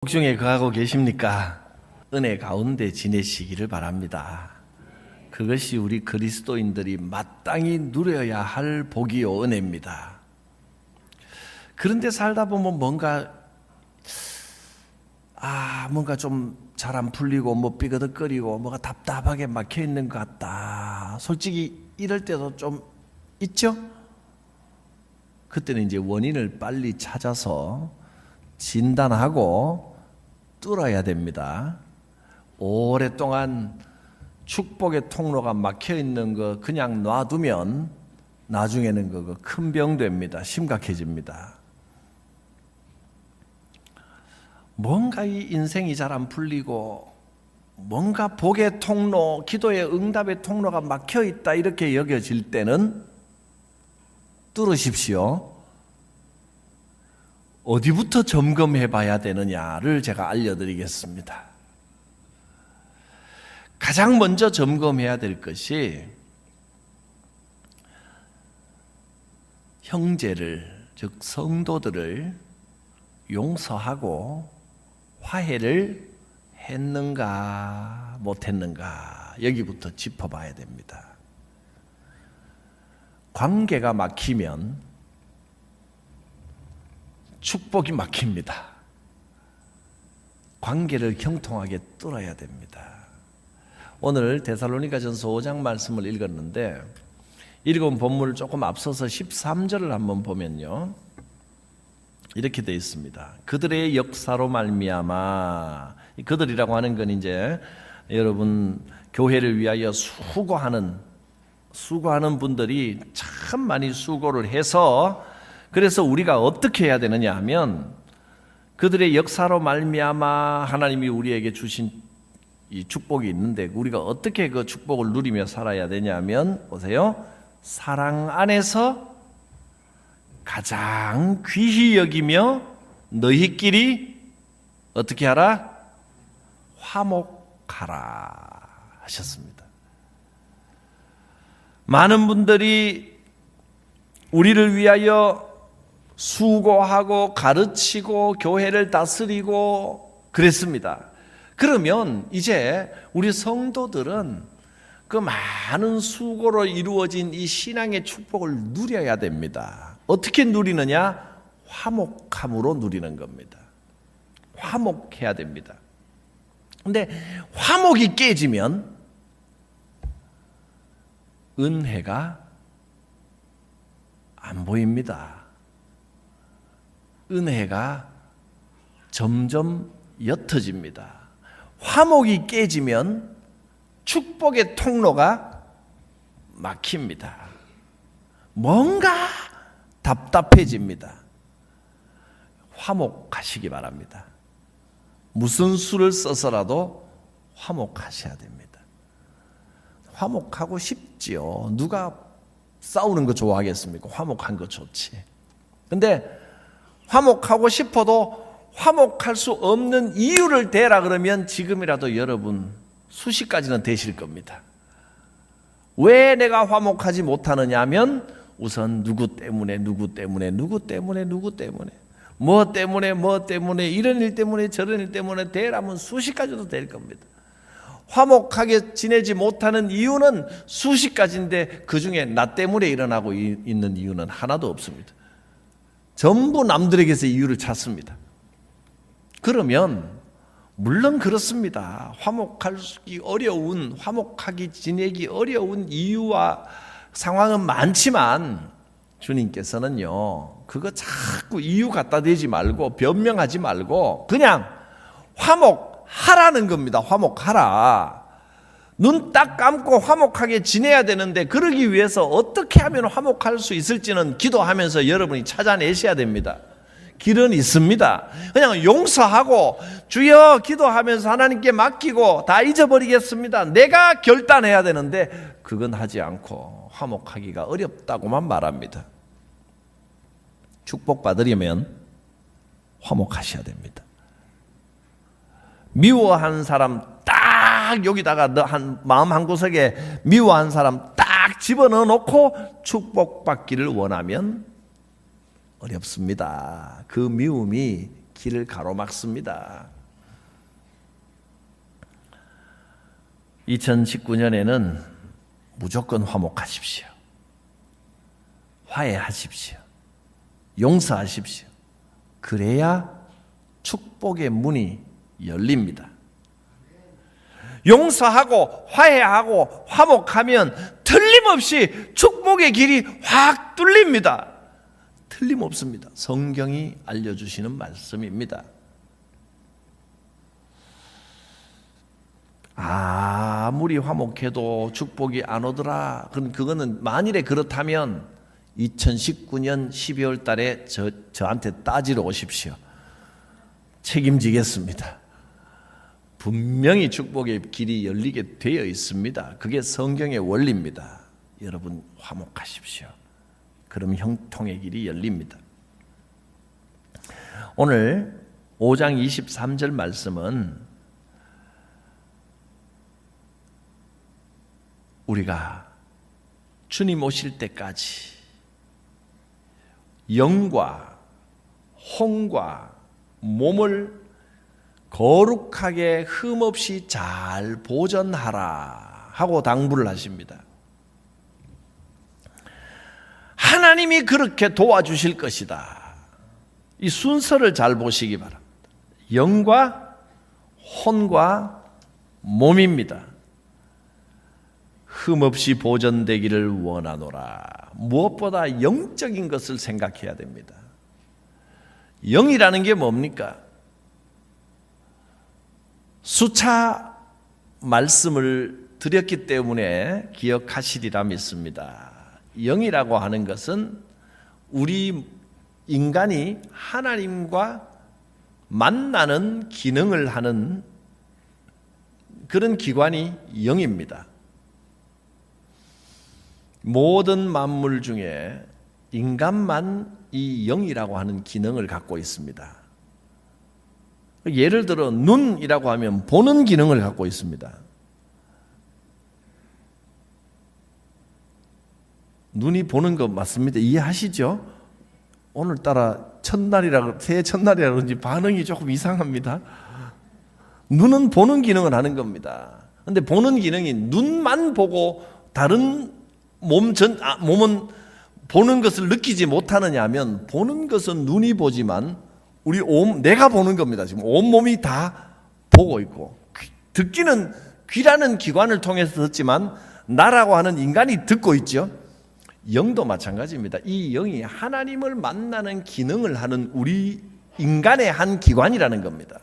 복중에 거하고 계십니까? 은혜 가운데 지내시기를 바랍니다. 그것이 우리 그리스도인들이 마땅히 누려야 할 복이요 은혜입니다. 그런데 살다 보면 뭔가 좀 잘 안 풀리고 삐그덕거리고 뭐가 답답하게 막혀 있는 것 같다. 솔직히 이럴 때도 좀 있죠? 그때는 이제 원인을 빨리 찾아서 진단하고 뚫어야 됩니다. 오랫동안 축복의 통로가 막혀 있는 거 그냥 놔두면 나중에는 그거 큰 병 됩니다. 심각해집니다. 뭔가 이 인생이 잘 안 풀리고 뭔가 복의 통로, 기도의 응답의 통로가 막혀 있다 이렇게 여겨질 때는 뚫으십시오. 어디부터 점검해 봐야 되느냐를 제가 알려드리겠습니다. 가장 먼저 점검해야 될 것이 형제를, 즉 성도들을 용서하고 화해를 했는가 못했는가 여기부터 짚어봐야 됩니다. 관계가 막히면 축복이 막힙니다. 관계를 형통하게 뚫어야 됩니다. 오늘 데살로니가전서 5장 말씀을 읽었는데 읽은 본문을 조금 앞서서 13절을 한번 보면요, 이렇게 되어 있습니다. 그들의 역사로 말미암아, 그들이라고 하는 건 이제 여러분 교회를 위하여 수고하는 분들이 참 많이 수고를 해서, 그래서 우리가 어떻게 해야 되느냐 하면 그들의 역사로 말미암아 하나님이 우리에게 주신 이 축복이 있는데 우리가 어떻게 그 축복을 누리며 살아야 되냐면, 보세요, 사랑 안에서 가장 귀히 여기며 너희끼리 어떻게 하라? 화목하라 하셨습니다. 많은 분들이 우리를 위하여 수고하고 가르치고 교회를 다스리고 그랬습니다. 그러면 이제 우리 성도들은 그 많은 수고로 이루어진 이 신앙의 축복을 누려야 됩니다. 어떻게 누리느냐? 화목함으로 누리는 겁니다. 화목해야 됩니다. 근데 화목이 깨지면 은혜가 안 보입니다. 은혜가 점점 옅어집니다. 화목이 깨지면 축복의 통로가 막힙니다. 뭔가 답답해집니다. 화목하시기 바랍니다. 무슨 수를 써서라도 화목하셔야 됩니다. 화목하고 싶지요. 누가 싸우는 거 좋아하겠습니까? 화목한 거 좋지. 근데 화목하고 싶어도 화목할 수 없는 이유를 대라 그러면 지금이라도 여러분 수십 가지는 되실 겁니다. 왜 내가 화목하지 못하느냐 하면 우선 누구 때문에 뭐 때문에 이런 일 때문에 저런 일 때문에 대라면 수십 가지도 될 겁니다. 화목하게 지내지 못하는 이유는 수십 가지인데 그중에 나 때문에 일어나고 있는 이유는 하나도 없습니다. 전부 남들에게서 이유를 찾습니다. 그러면 물론 그렇습니다. 화목하게 지내기 어려운 이유와 상황은 많지만 주님께서는요, 그거 자꾸 이유 갖다 대지 말고 변명하지 말고 그냥 화목하라는 겁니다. 화목하라. 눈 딱 감고 화목하게 지내야 되는데 그러기 위해서 어떻게 하면 화목할 수 있을지는 기도하면서 여러분이 찾아내셔야 됩니다. 길은 있습니다. 그냥 용서하고 주여 기도하면서 하나님께 맡기고 다 잊어버리겠습니다. 내가 결단해야 되는데 그건 하지 않고 화목하기가 어렵다고만 말합니다. 축복받으려면 화목하셔야 됩니다. 미워한 사람 딱 여기다가 마음 한구석에 미워한 사람 딱 집어넣어 놓고 축복받기를 원하면 어렵습니다. 그 미움이 길을 가로막습니다. 2019년에는 무조건 화목하십시오. 화해하십시오. 용서하십시오. 그래야 축복의 문이 열립니다. 용서하고 화해하고 화목하면 틀림없이 축복의 길이 확 뚫립니다. 틀림없습니다. 성경이 알려주시는 말씀입니다. 아무리 화목해도 축복이 안 오더라. 그럼 그거는 만일에 그렇다면 2019년 12월 달에 저한테 따지러 오십시오. 책임지겠습니다. 분명히 축복의 길이 열리게 되어 있습니다. 그게 성경의 원리입니다. 여러분 화목하십시오. 그럼 형통의 길이 열립니다. 오늘 5장 23절 말씀은 우리가 주님 오실 때까지 영과 혼과 몸을 거룩하게 흠없이 잘 보존하라 하고 당부를 하십니다. 하나님이 그렇게 도와주실 것이다. 이 순서를 잘 보시기 바랍니다. 영과 혼과 몸입니다. 흠없이 보존되기를 원하노라. 무엇보다 영적인 것을 생각해야 됩니다. 영이라는 게 뭡니까? 수차 말씀을 드렸기 때문에 기억하시리라 믿습니다. 영이라고 하는 것은 우리 인간이 하나님과 만나는 기능을 하는 그런 기관이 영입니다. 모든 만물 중에 인간만 이 영이라고 하는 기능을 갖고 있습니다. 예를 들어 눈이라고 하면 보는 기능을 갖고 있습니다. 눈이 보는 거 맞습니다. 이해하시죠? 오늘따라 새해 첫날이라 그런지 반응이 조금 이상합니다. 눈은 보는 기능을 하는 겁니다. 그런데 보는 기능이 눈만 보고 다른 몸은 보는 것을 느끼지 못하느냐 하면 보는 것은 눈이 보지만 내가 보는 겁니다. 지금 온몸이 다 보고 있고 듣기는 귀라는 기관을 통해서 듣지만 나라고 하는 인간이 듣고 있죠. 영도 마찬가지입니다. 이 영이 하나님을 만나는 기능을 하는 우리 인간의 한 기관이라는 겁니다.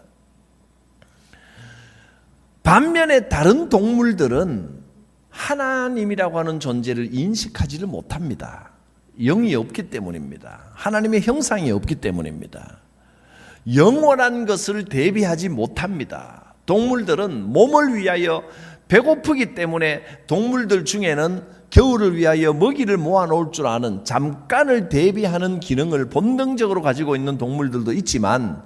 반면에 다른 동물들은 하나님이라고 하는 존재를 인식하지를 못합니다. 영이 없기 때문입니다. 하나님의 형상이 없기 때문입니다. 영원한 것을 대비하지 못합니다. 동물들은 몸을 위하여 배고프기 때문에 동물들 중에는 겨울을 위하여 먹이를 모아놓을 줄 아는 잠깐을 대비하는 기능을 본능적으로 가지고 있는 동물들도 있지만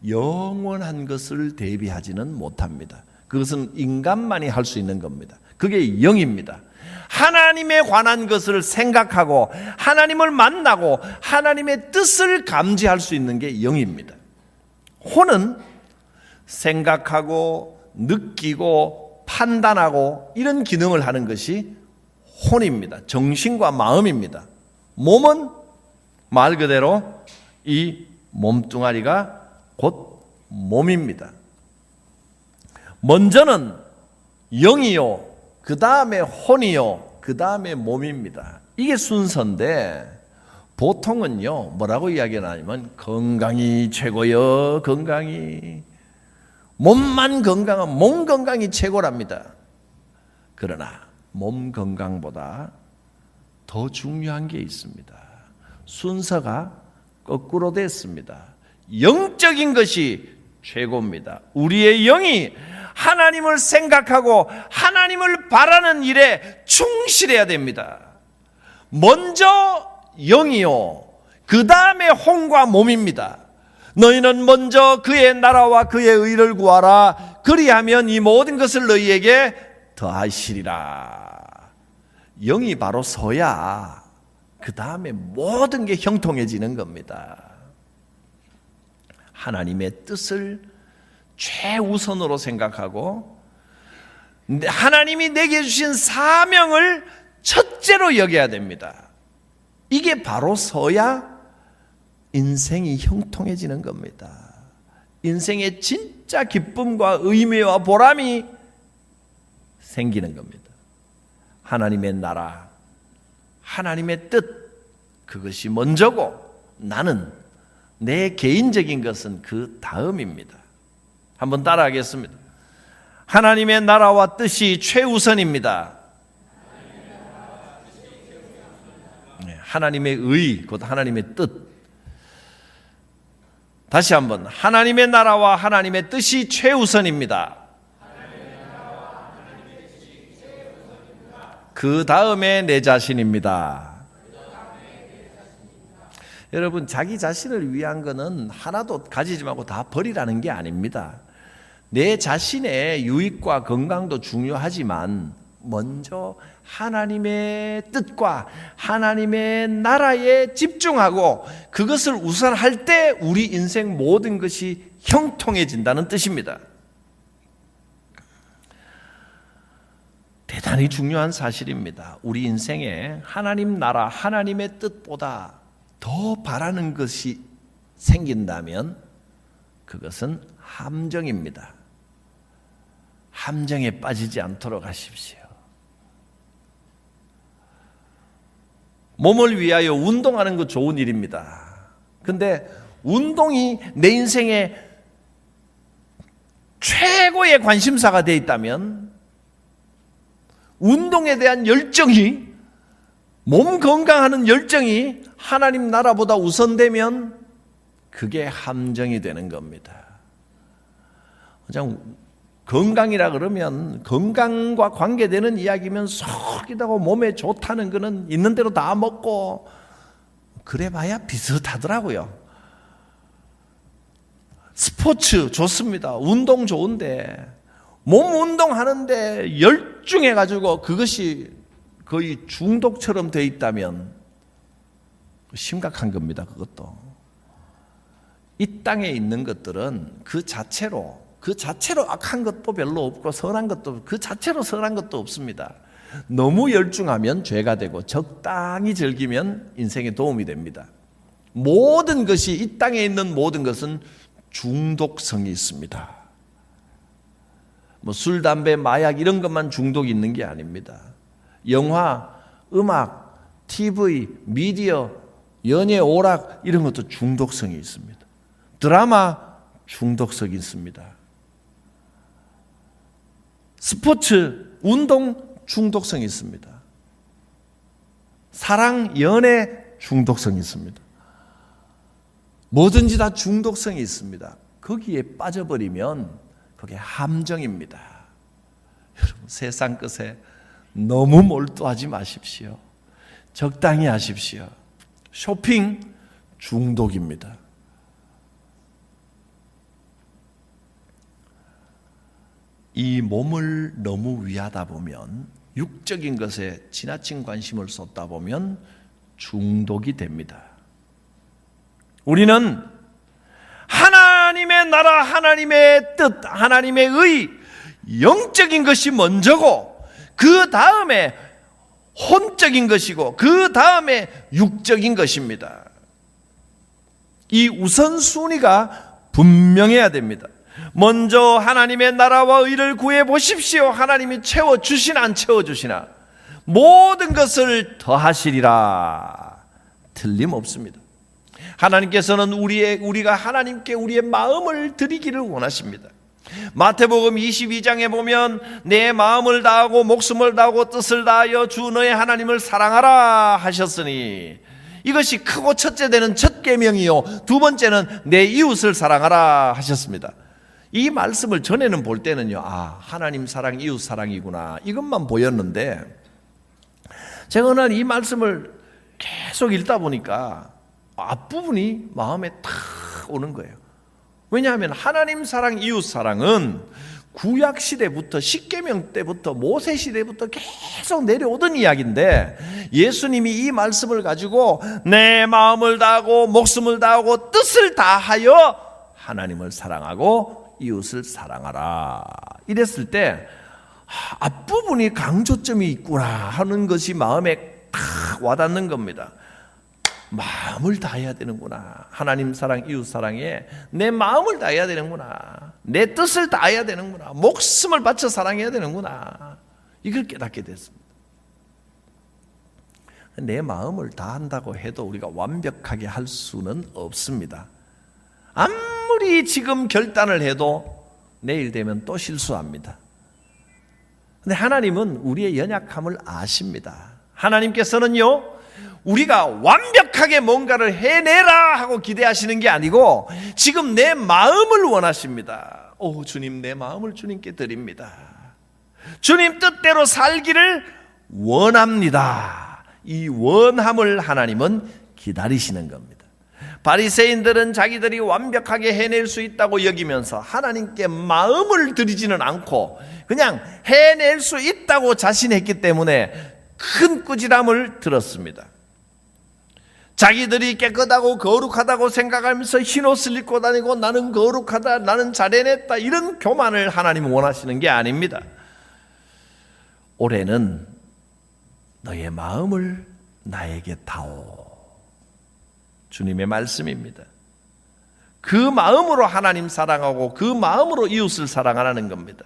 영원한 것을 대비하지는 못합니다. 그것은 인간만이 할 수 있는 겁니다. 그게 영입니다. 하나님에 관한 것을 생각하고 하나님을 만나고 하나님의 뜻을 감지할 수 있는 게 영입니다. 혼은 생각하고 느끼고 판단하고 이런 기능을 하는 것이 혼입니다. 정신과 마음입니다. 몸은 말 그대로 이 몸뚱아리가 곧 몸입니다. 먼저는 영이요, 그 다음에 혼이요, 그 다음에 몸입니다. 이게 순서인데 보통은요 뭐라고 이야기하냐면 건강이 최고요. 건강이 몸만 건강한 몸 건강이 최고랍니다. 그러나 몸 건강보다 더 중요한 게 있습니다. 순서가 거꾸로 됐습니다. 영적인 것이 최고입니다. 우리의 영이 하나님을 생각하고 하나님을 바라는 일에 충실해야 됩니다. 먼저 영이요, 그 다음에 혼과 몸입니다. 너희는 먼저 그의 나라와 그의 의를 구하라. 그리하면 이 모든 것을 너희에게 더하시리라. 영이 바로 서야 그 다음에 모든 게 형통해지는 겁니다. 하나님의 뜻을 최우선으로 생각하고 하나님이 내게 주신 사명을 첫째로 여겨야 됩니다. 이게 바로 서야 인생이 형통해지는 겁니다. 인생의 진짜 기쁨과 의미와 보람이 생기는 겁니다. 하나님의 나라, 하나님의 뜻, 그것이 먼저고 나는 내 개인적인 것은 그 다음입니다. 한번 따라하겠습니다. 하나님의 나라와 뜻이 최우선입니다. 하나님의 의, 곧 하나님의 뜻. 다시 한번, 하나님의 나라와 하나님의 뜻이 최우선입니다. 그 다음에 내 자신입니다. 여러분, 자기 자신을 위한 거는 하나도 가지지 말고 다 버리라는 게 아닙니다. 내 자신의 유익과 건강도 중요하지만 먼저 하나님의 뜻과 하나님의 나라에 집중하고 그것을 우선할 때 우리 인생 모든 것이 형통해진다는 뜻입니다. 대단히 중요한 사실입니다. 우리 인생에 하나님 나라, 하나님의 뜻보다 더 바라는 것이 생긴다면 그것은 함정입니다. 함정에 빠지지 않도록 하십시오. 몸을 위하여 운동하는 거 좋은 일입니다. 근데 운동이 내 인생의 최고의 관심사가 되어 있다면 운동에 대한 열정이, 몸 건강하는 열정이 하나님 나라보다 우선되면 그게 함정이 되는 겁니다. 그냥 건강이라 그러면 건강과 관계되는 이야기면 속이다고 몸에 좋다는 거는 있는 대로 다 먹고 그래봐야 비슷하더라고요. 스포츠 좋습니다. 운동 좋은데 몸 운동하는데 열중해가지고 그것이 거의 중독처럼 돼 있다면 심각한 겁니다. 그것도. 이 땅에 있는 것들은 그 자체로 악한 것도 별로 없고 선한 것도 그 자체로 선한 것도 없습니다. 너무 열중하면 죄가 되고 적당히 즐기면 인생에 도움이 됩니다. 모든 것이, 이 땅에 있는 모든 것은 중독성이 있습니다. 뭐 술, 담배, 마약 이런 것만 중독이 있는 게 아닙니다. 영화, 음악, TV, 미디어, 연예, 오락 이런 것도 중독성이 있습니다. 드라마 중독성이 있습니다. 스포츠, 운동 중독성이 있습니다. 사랑, 연애 중독성이 있습니다. 뭐든지 다 중독성이 있습니다. 거기에 빠져버리면 그게 함정입니다. 여러분, 세상 것에 너무 몰두하지 마십시오. 적당히 하십시오. 쇼핑 중독입니다. 이 몸을 너무 위하다 보면, 육적인 것에 지나친 관심을 쏟다 보면 중독이 됩니다. 우리는 하나님의 나라, 하나님의 뜻, 하나님의 의, 영적인 것이 먼저고 그 다음에 혼적인 것이고 그 다음에 육적인 것입니다. 이 우선순위가 분명해야 됩니다. 먼저 하나님의 나라와 의를 구해 보십시오. 하나님이 채워주시나 안 채워주시나 모든 것을 더하시리라. 틀림없습니다. 하나님께서는 우리가 하나님께 우리의 마음을 드리기를 원하십니다. 마태복음 22장에 보면 내 마음을 다하고 목숨을 다하고 뜻을 다하여 주 너의 하나님을 사랑하라 하셨으니 이것이 크고 첫째 되는 첫 계명이요 두 번째는 내 이웃을 사랑하라 하셨습니다. 이 말씀을 전에는 볼 때는요, 하나님 사랑, 이웃 사랑이구나 이것만 보였는데 제가 오늘 이 말씀을 계속 읽다 보니까 앞부분이 마음에 탁 오는 거예요. 왜냐하면 하나님 사랑, 이웃 사랑은 구약 시대부터 십계명 때부터 모세 시대부터 계속 내려오던 이야기인데 예수님이 이 말씀을 가지고 내 마음을 다하고 목숨을 다하고 뜻을 다하여 하나님을 사랑하고 이웃을 사랑하라. 이랬을 때 앞부분이 강조점이 있구나 하는 것이 마음에 탁 와닿는 겁니다. 마음을 다해야 되는구나. 하나님 사랑, 이웃 사랑에 내 마음을 다해야 되는구나. 내 뜻을 다해야 되는구나. 목숨을 바쳐 사랑해야 되는구나. 이걸 깨닫게 됐습니다. 내 마음을 다한다고 해도 우리가 완벽하게 할 수는 없습니다. 아무리 지금 결단을 해도 내일 되면 또 실수합니다. 근데 하나님은 우리의 연약함을 아십니다. 하나님께서는요, 우리가 완벽하게 뭔가를 해내라 하고 기대하시는 게 아니고 지금 내 마음을 원하십니다. 오, 주님, 내 마음을 주님께 드립니다. 주님 뜻대로 살기를 원합니다. 이 원함을 하나님은 기다리시는 겁니다. 바리새인들은 자기들이 완벽하게 해낼 수 있다고 여기면서 하나님께 마음을 드리지는 않고 그냥 해낼 수 있다고 자신했기 때문에 큰 꾸지람을 들었습니다. 자기들이 깨끗하고 거룩하다고 생각하면서 흰옷을 입고 다니고 나는 거룩하다, 나는 잘해냈다, 이런 교만을 하나님은 원하시는 게 아닙니다. 올해는 너의 마음을 나에게 다오. 주님의 말씀입니다. 그 마음으로 하나님 사랑하고 그 마음으로 이웃을 사랑하라는 겁니다.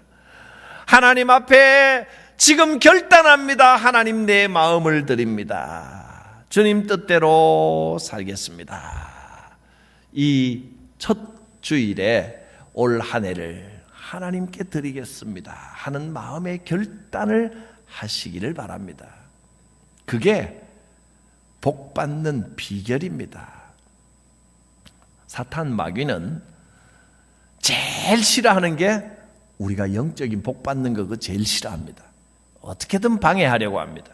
하나님 앞에 지금 결단합니다. 하나님, 내 마음을 드립니다. 주님 뜻대로 살겠습니다. 이 첫 주일에 올 한 해를 하나님께 드리겠습니다 하는 마음의 결단을 하시기를 바랍니다. 그게 복받는 비결입니다. 사탄 마귀는 제일 싫어하는 게 우리가 영적인 복받는 거 그거 제일 싫어합니다. 어떻게든 방해하려고 합니다.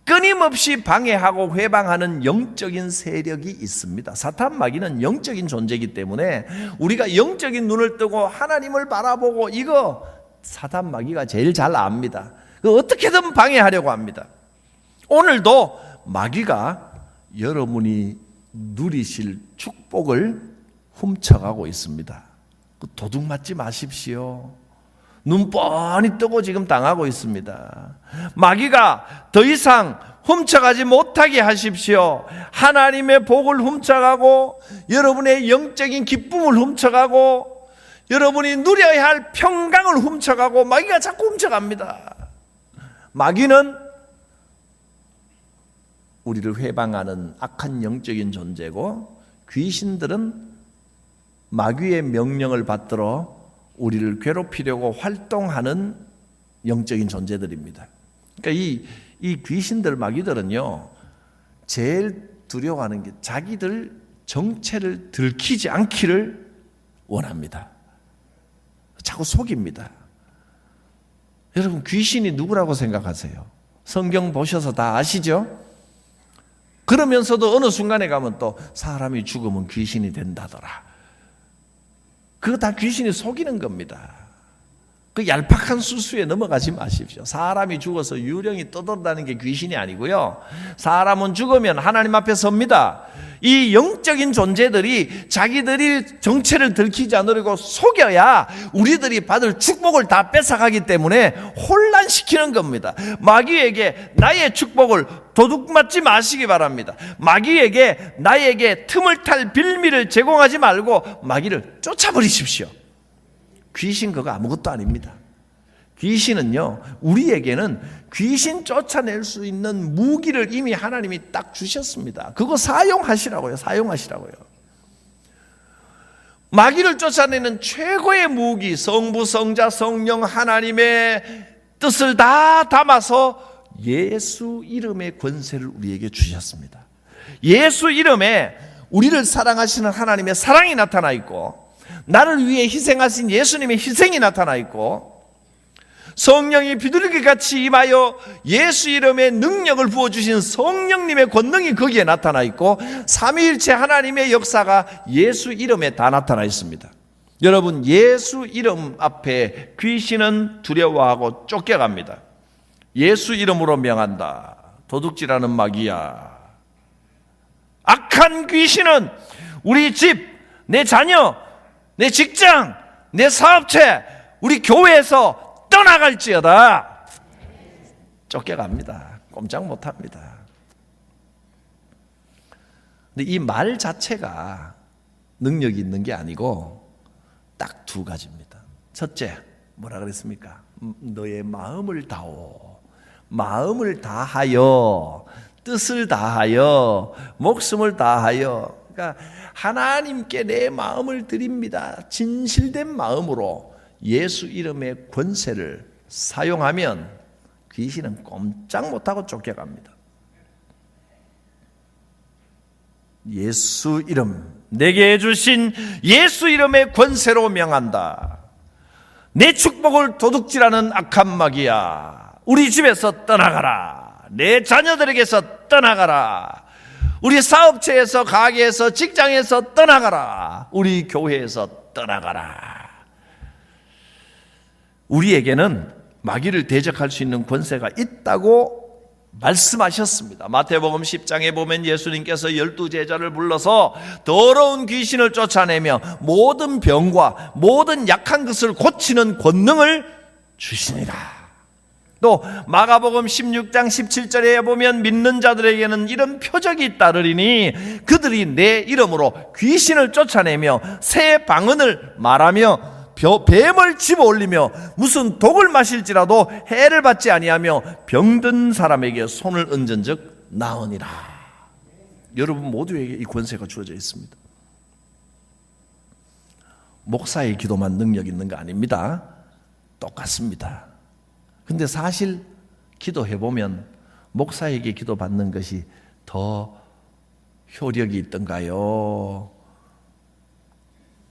끊임없이 방해하고 회방하는 영적인 세력이 있습니다. 사탄 마귀는 영적인 존재이기 때문에 우리가 영적인 눈을 뜨고 하나님을 바라보고 이거 사탄 마귀가 제일 잘 압니다. 어떻게든 방해하려고 합니다. 오늘도 마귀가 여러분이 누리실 축복을 훔쳐가고 있습니다. 도둑 맞지 마십시오. 눈 뻔히 뜨고 지금 당하고 있습니다. 마귀가 더 이상 훔쳐가지 못하게 하십시오. 하나님의 복을 훔쳐가고 여러분의 영적인 기쁨을 훔쳐가고 여러분이 누려야 할 평강을 훔쳐가고 마귀가 자꾸 훔쳐갑니다. 마귀는 우리를 회방하는 악한 영적인 존재고 귀신들은 마귀의 명령을 받들어 우리를 괴롭히려고 활동하는 영적인 존재들입니다. 그러니까 이 귀신들, 마귀들은요, 제일 두려워하는 게 자기들 정체를 들키지 않기를 원합니다. 자꾸 속입니다. 여러분, 귀신이 누구라고 생각하세요? 성경 보셔서 다 아시죠? 그러면서도 어느 순간에 가면 또 사람이 죽으면 귀신이 된다더라. 그거 다 귀신이 속이는 겁니다. 그 얄팍한 수수에 넘어가지 마십시오. 사람이 죽어서 유령이 떠돌아다니는 게 귀신이 아니고요. 사람은 죽으면 하나님 앞에 섭니다. 이 영적인 존재들이 자기들이 정체를 들키지 않으려고 속여야 우리들이 받을 축복을 다 뺏어가기 때문에 혼란시키는 겁니다. 마귀에게 나의 축복을 도둑맞지 마시기 바랍니다. 마귀에게 나에게 틈을 탈 빌미를 제공하지 말고 마귀를 쫓아버리십시오. 귀신 그거 아무것도 아닙니다. 귀신은요, 우리에게는 귀신 쫓아낼 수 있는 무기를 이미 하나님이 딱 주셨습니다. 그거 사용하시라고요. 사용하시라고요. 마귀를 쫓아내는 최고의 무기, 성부, 성자, 성령 하나님의 뜻을 다 담아서 예수 이름의 권세를 우리에게 주셨습니다. 예수 이름에 우리를 사랑하시는 하나님의 사랑이 나타나 있고 나를 위해 희생하신 예수님의 희생이 나타나 있고 성령이 비둘기같이 임하여 예수 이름의 능력을 부어주신 성령님의 권능이 거기에 나타나 있고 삼위일체 하나님의 역사가 예수 이름에 다 나타나 있습니다. 여러분, 예수 이름 앞에 귀신은 두려워하고 쫓겨갑니다. 예수 이름으로 명한다. 도둑질하는 마귀야. 악한 귀신은 우리 집, 내 자녀, 내 직장, 내 사업체, 우리 교회에서 떠나갈지어다. 쫓겨갑니다. 꼼짝 못합니다. 근데 이 말 자체가 능력이 있는 게 아니고 딱 두 가지입니다. 첫째, 뭐라 그랬습니까? 너의 마음을 다오. 마음을 다하여, 뜻을 다하여, 목숨을 다하여. 그러니까 하나님께 내 마음을 드립니다. 진실된 마음으로 예수 이름의 권세를 사용하면 귀신은 꼼짝 못하고 쫓겨갑니다. 예수 이름, 내게 주신 예수 이름의 권세로 명한다. 내 축복을 도둑질하는 악한 마귀야, 우리 집에서 떠나가라. 내 자녀들에게서 떠나가라. 우리 사업체에서, 가게에서, 직장에서 떠나가라. 우리 교회에서 떠나가라. 우리에게는 마귀를 대적할 수 있는 권세가 있다고 말씀하셨습니다. 마태복음 10장에 보면 예수님께서 12제자를 불러서 더러운 귀신을 쫓아내며 모든 병과 모든 약한 것을 고치는 권능을 주시니라. 또 마가복음 16장 17절에 보면 믿는 자들에게는 이런 표적이 따르리니 그들이 내 이름으로 귀신을 쫓아내며 새 방언을 말하며 뱀을 집어올리며 무슨 독을 마실지라도 해를 받지 아니하며 병든 사람에게 손을 얹은 즉 나으니라. 여러분 모두에게 이 권세가 주어져 있습니다. 목사의 기도만 능력 있는 거 아닙니다. 똑같습니다. 근데 사실 기도해보면 목사에게 기도받는 것이 더 효력이 있던가요?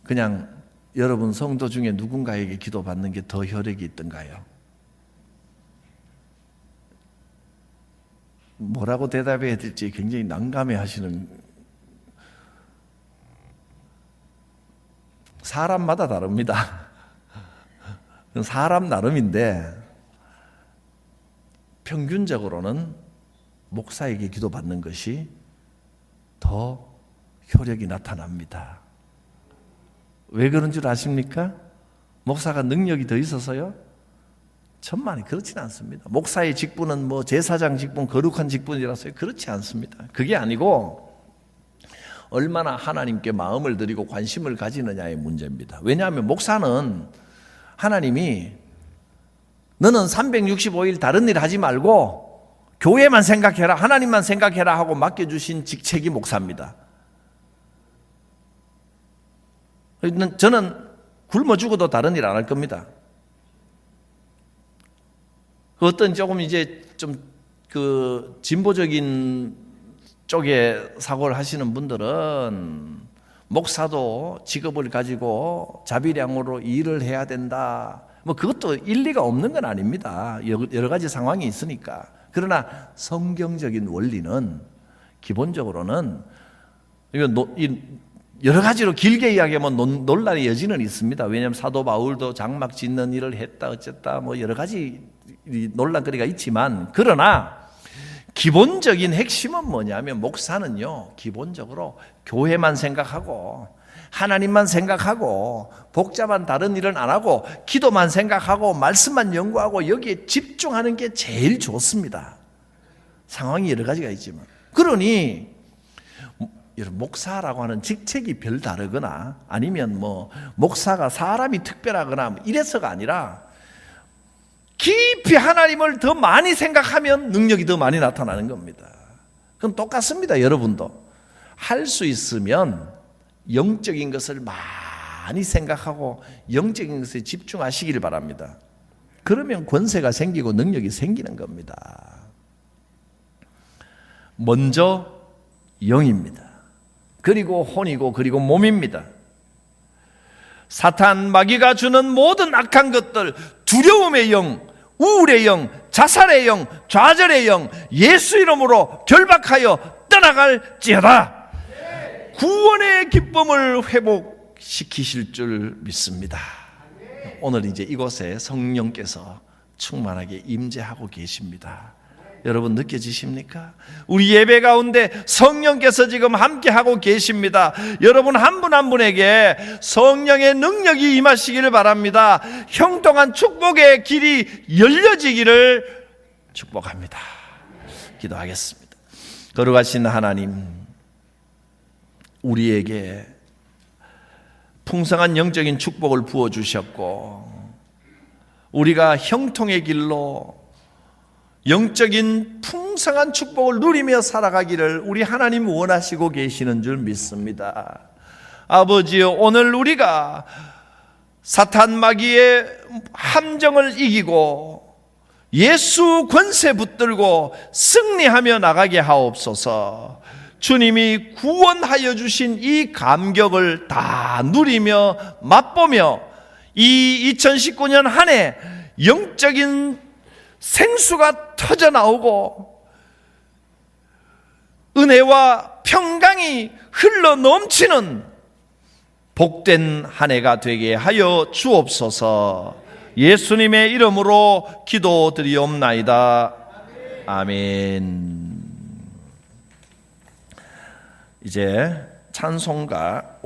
그냥 여러분 성도 중에 누군가에게 기도받는 게 더 효력이 있던가요? 뭐라고 대답해야 될지 굉장히 난감해 하시는, 사람마다 다릅니다. 사람 나름인데 평균적으로는 목사에게 기도받는 것이 더 효력이 나타납니다. 왜 그런 줄 아십니까? 목사가 능력이 더 있어서요? 천만에 그렇지는 않습니다. 목사의 직분은 뭐 제사장 직분, 거룩한 직분이라서요? 그렇지 않습니다. 그게 아니고 얼마나 하나님께 마음을 드리고 관심을 가지느냐의 문제입니다. 왜냐하면 목사는 하나님이 너는 365일 다른 일 하지 말고 교회만 생각해라, 하나님만 생각해라 하고 맡겨주신 직책이 목사입니다. 저는 굶어 죽어도 다른 일 안 할 겁니다. 어떤 조금 이제 좀 그 진보적인 쪽에 사고를 하시는 분들은 목사도 직업을 가지고 자비량으로 일을 해야 된다. 뭐 그것도 일리가 없는 건 아닙니다. 여러 가지 상황이 있으니까. 그러나 성경적인 원리는 기본적으로는 여러 가지로 길게 이야기하면 논란의 여지는 있습니다. 왜냐하면 사도 바울도 장막 짓는 일을 했다 어쨌다 뭐 여러 가지 논란거리가 있지만, 그러나 기본적인 핵심은 뭐냐면 목사는요 기본적으로 교회만 생각하고 하나님만 생각하고 복잡한 다른 일은 안 하고 기도만 생각하고 말씀만 연구하고 여기에 집중하는 게 제일 좋습니다. 상황이 여러 가지가 있지만. 그러니 목사라고 하는 직책이 별 다르거나 아니면 뭐 목사가 사람이 특별하거나 뭐 이래서가 아니라 깊이 하나님을 더 많이 생각하면 능력이 더 많이 나타나는 겁니다. 그럼 똑같습니다. 여러분도 할 수 있으면 영적인 것을 많이 생각하고 영적인 것에 집중하시길 바랍니다. 그러면 권세가 생기고 능력이 생기는 겁니다. 먼저 영입니다. 그리고 혼이고 그리고 몸입니다. 사탄 마귀가 주는 모든 악한 것들, 두려움의 영, 우울의 영, 자살의 영, 좌절의 영, 예수 이름으로 결박하여 떠나갈지어다. 구원의 기쁨을 회복시키실 줄 믿습니다. 오늘 이제 이곳에 성령께서 충만하게 임재하고 계십니다. 여러분 느껴지십니까? 우리 예배 가운데 성령께서 지금 함께하고 계십니다. 여러분 한 분 한 분에게 성령의 능력이 임하시기를 바랍니다. 형통한 축복의 길이 열려지기를 축복합니다. 기도하겠습니다. 거룩하신 하나님, 우리에게 풍성한 영적인 축복을 부어주셨고 우리가 형통의 길로 영적인 풍성한 축복을 누리며 살아가기를 우리 하나님 원하시고 계시는 줄 믿습니다. 아버지여, 오늘 우리가 사탄 마귀의 함정을 이기고 예수 권세 붙들고 승리하며 나가게 하옵소서. 주님이 구원하여 주신 이 감격을 다 누리며 맛보며 이 2019년 한 해 영적인 생수가 터져 나오고 은혜와 평강이 흘러 넘치는 복된 한 해가 되게 하여 주옵소서. 예수님의 이름으로 기도드리옵나이다. 아멘. 이제 찬송가